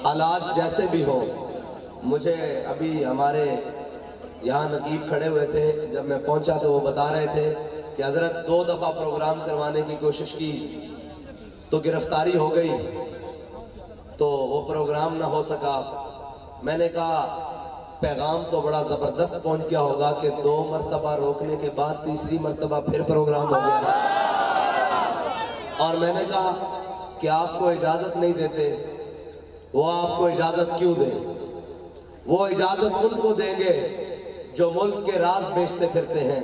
حالات جیسے بھی ہوں، مجھے ابھی ہمارے یہاں نقیب کھڑے ہوئے تھے، جب میں پہنچا تو وہ بتا رہے تھے کہ حضرت 2 دفعہ پروگرام کروانے کی کوشش کی تو گرفتاری ہو گئی تو وہ پروگرام نہ ہو سکا۔ میں نے کہا پیغام تو بڑا زبردست پہنچ گیا ہوگا کہ 2 مرتبہ روکنے کے بعد تیسری مرتبہ پھر پروگرام ہو گیا، اور میں نے کہا کہ آپ کو اجازت نہیں دیتے، وہ آپ کو اجازت کیوں دیں؟ وہ اجازت ان کو دیں گے جو ملک کے راز بیچتے پھرتے ہیں،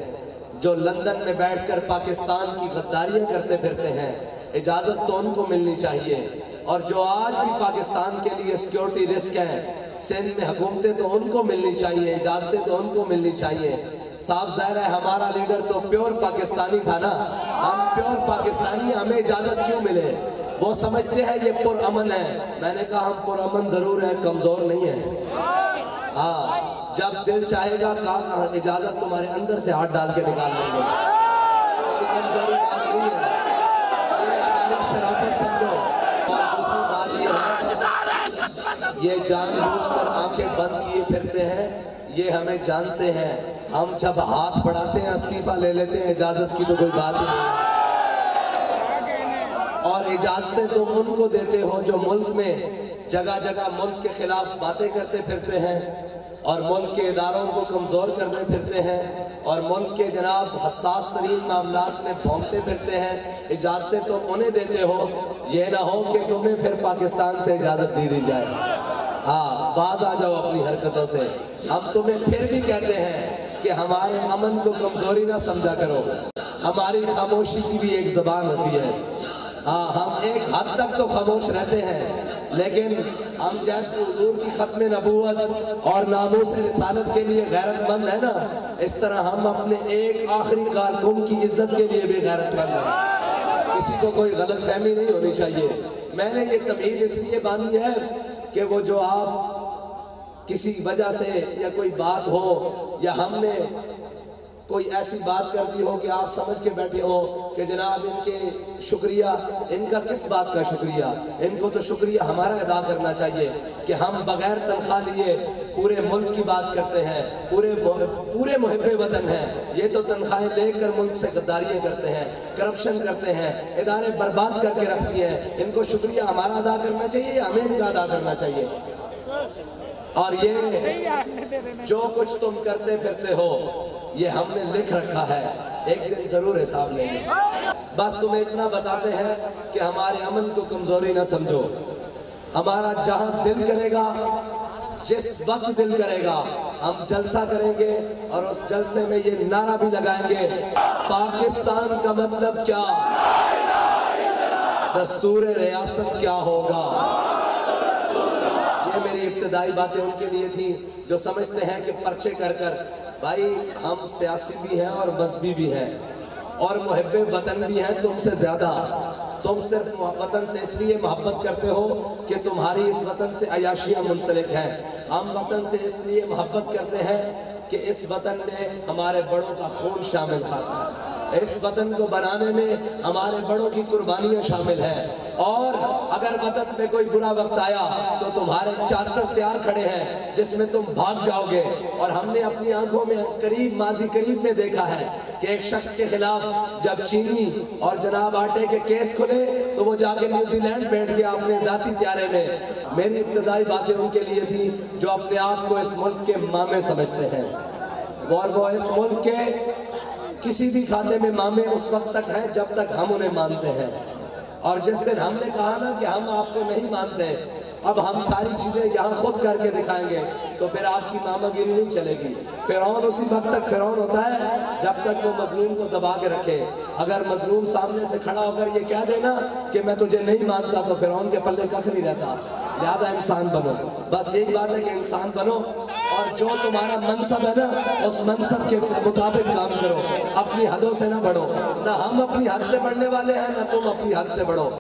جو لندن میں بیٹھ کر پاکستان کی غداریاں کرتے پھرتے ہیں۔ اجازت تو ان کو ملنی چاہیے، اور جو آج بھی پاکستان کے لیے سیکیورٹی رسک ہیں، سندھ میں حکومتیں تو ان کو ملنی چاہیے، اجازتیں تو ان کو ملنی چاہیے۔ صاحب ظاہر ہے ہمارا لیڈر تو پیور پاکستانی تھا نا، ہم پیور پاکستانی، ہمیں اجازت کیوں ملے؟ وہ سمجھتے ہیں یہ پر امن ہے۔ میں نے کہا ہم پر امن ضرور ہیں، کمزور نہیں ہیں۔ ہاں، جب دل چاہے گا اجازت تمہارے اندر سے ہاتھ ڈال کے نکال لیں گے، کوئی کمزوری بات نہیں ہے، یہ ہماری شرافت سمجھو۔ اور دوسری بات یہ ہے، یہ جان بوجھ کر آنکھیں بند کیے پھرتے ہیں، یہ ہمیں جانتے ہیں، ہم جب ہاتھ بڑھاتے ہیں استعفیٰ لے لیتے ہیں، اجازت کی تو کوئی بات ہی نہیں ہے۔ اور اجازتیں تم ان کو دیتے ہو جو ملک میں جگہ جگہ ملک کے خلاف باتیں کرتے پھرتے ہیں، اور ملک کے اداروں کو کمزور کرنے پھرتے ہیں، اور ملک کے جناب حساس ترین معاملات میں بھونکتے پھرتے ہیں۔ اجازتیں تو انہیں دیتے ہو، یہ نہ ہو کہ تمہیں پھر پاکستان سے اجازت دی جائے۔ ہاں، باز آ جاؤ اپنی حرکتوں سے۔ ہم تمہیں پھر بھی کہتے ہیں کہ ہمارے امن کو کمزوری نہ سمجھا کرو، ہماری خاموشی کی بھی ایک زبان ہوتی ہے۔ ہاں، ہم ایک حد تک تو خاموش رہتے ہیں، لیکن ہم جیسے حضور کی ختم نبوت اور ناموس رسالت کے لیے غیرت مند ہے نا، اس طرح ہم اپنے ایک آخری کارکن کی عزت کے لیے بھی غیرت مند ہیں۔ کسی کو کوئی غلط فہمی نہیں ہونی چاہیے۔ میں نے یہ تمیز اس لیے باندھی ہے کہ وہ جو آپ کسی وجہ سے یا کوئی بات ہو، یا ہم نے کوئی ایسی بات کر دی ہو کہ آپ سمجھ کے بیٹھے ہو کہ جناب ان کے شکریہ، ان کا کس بات کا شکریہ؟ ان کو تو شکریہ ہمارا ادا کرنا چاہیے کہ ہم بغیر تنخواہ لیے پورے ملک کی بات کرتے ہیں، پورے محب وطن ہیں۔ یہ تو تنخواہیں لے کر ملک سے غداریاں کرتے ہیں، کرپشن کرتے ہیں، ادارے برباد کر کے رکھتی ہیں۔ ان کو شکریہ ہمارا ادا کرنا چاہیے یا ہمیں ان کا ادا کرنا چاہیے؟ اور یہ جو کچھ تم کرتے پھرتے ہو، یہ ہم نے لکھ رکھا ہے، ایک دن ضرور حساب لیں گے۔ بس تمہیں اتنا بتاتے ہیں کہ ہمارے امن کو کمزوری نہ سمجھو۔ ہمارا جہاں دل کرے گا، جس وقت دل کرے گا، ہم جلسہ کریں گے، اور اس جلسے میں یہ نعرہ بھی لگائیں گے، پاکستان کا مطلب کیا، دستور ریاست کیا ہوگا۔ یہ میری ابتدائی باتیں ان کے لیے تھیں جو سمجھتے ہیں کہ پرچے کر کر، بھائی ہم سیاسی بھی ہیں اور مذہبی بھی ہیں اور محب وطن بھی ہیں تم سے زیادہ۔ تم صرف وطن سے اس لیے محبت کرتے ہو کہ تمہاری اس وطن سے عیاشیاں منسلک ہیں۔ ہم وطن سے اس لیے محبت کرتے ہیں کہ اس وطن میں ہمارے بڑوں کا خون شامل تھا، اس وطن کو بنانے میں ہمارے بڑوں کی قربانیاں شامل ہیں، اور اگر وطن میں کوئی برا وقت آیا تو تمہارے چارٹر تیار کھڑے ہیں جس میں تم بھاگ جاؤ گے۔ اور ہم نے اپنی آنکھوں میں ماضی قریب میں دیکھا ہے کہ ایک شخص کے خلاف جب چینی اور جناب آٹے کے کیس کھلے تو وہ جا کے نیوزی لینڈ بیٹھ گیا اپنے ذاتی طیارے میں۔ میری ابتدائی باتیں ان کے لیے تھیں جو اپنے آپ کو اس ملک کے مامے سمجھتے ہیں، اور وہ اس ملک کے کسی بھی کھاتے میں مامے اس وقت تک ہیں جب تک ہم انہیں مانتے ہیں، اور جس دن ہم نے کہا نا کہ ہم آپ کو نہیں مانتے، اب ہم ساری چیزیں یہاں خود کر کے دکھائیں گے، تو پھر آپ کی ماما گیری نہیں چلے گی۔ فرعون اسی وقت تک فرعون ہوتا ہے جب تک وہ مظلوم کو دبا کے رکھے۔ اگر مظلوم سامنے سے کھڑا ہو کر یہ کہہ دینا کہ میں تجھے نہیں مانتا تو فرعون کے پلے ککھ نہیں رہتا۔ لہذا انسان بنو، بس ایک بات ہے کہ انسان بنو، اور جو تمہارا منصب ہے نا اس منصب کے مطابق کام کرو، اپنی حدوں سے نہ بڑھو۔ نہ ہم اپنی حد سے بڑھنے والے ہیں، نہ تم اپنی حد سے بڑھو۔